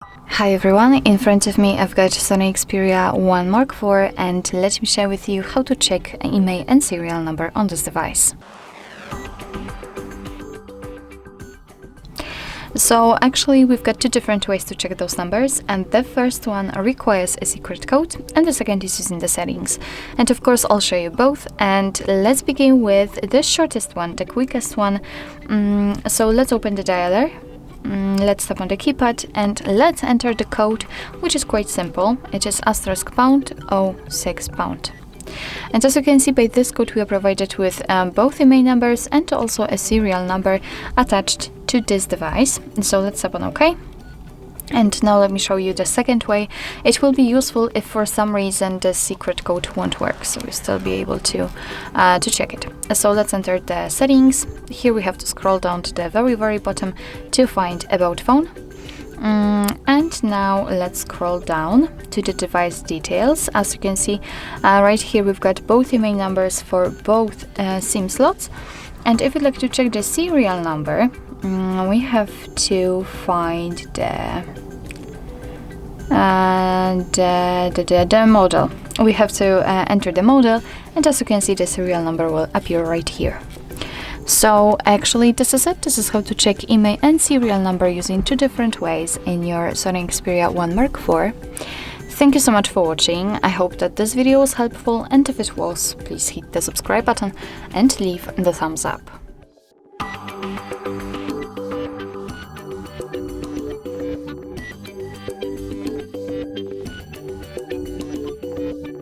Hi everyone, in front of me I've got SONY Xperia 1 Mark IV, and let me share with you how to check IMEI and serial number on this device. So actually we've got two different ways to check those numbers, and the first one requires a secret code and the second is using the settings. And of course I'll show you both, and let's begin with the shortest one, the quickest one. So let's open the dialer. Let's tap on the keypad and let's enter the code, which is quite simple. It is *#06#. And as you can see, by this code we are provided with both IMEI numbers and also a serial number attached to this device. So let's tap on OK. And now let me show you the second way. It will be useful if for some reason the secret code won't work, so you'll still be able to check it. So let's enter the settings. Here we have to scroll down to the very bottom to find About Phone. And now let's scroll down to the device details. As you can see, right here we've got both IMEI numbers for both SIM slots. And if you'd like to check the serial number, we have to find the model. We have to enter the model, and as you can see, the serial number will appear right here. So actually this is it. This is how to check IMEI and serial number using two different ways in your SONY Xperia 1 Mark IV. Thank you so much for watching. I hope that this video was helpful, and if it was, please hit the subscribe button and leave the thumbs up.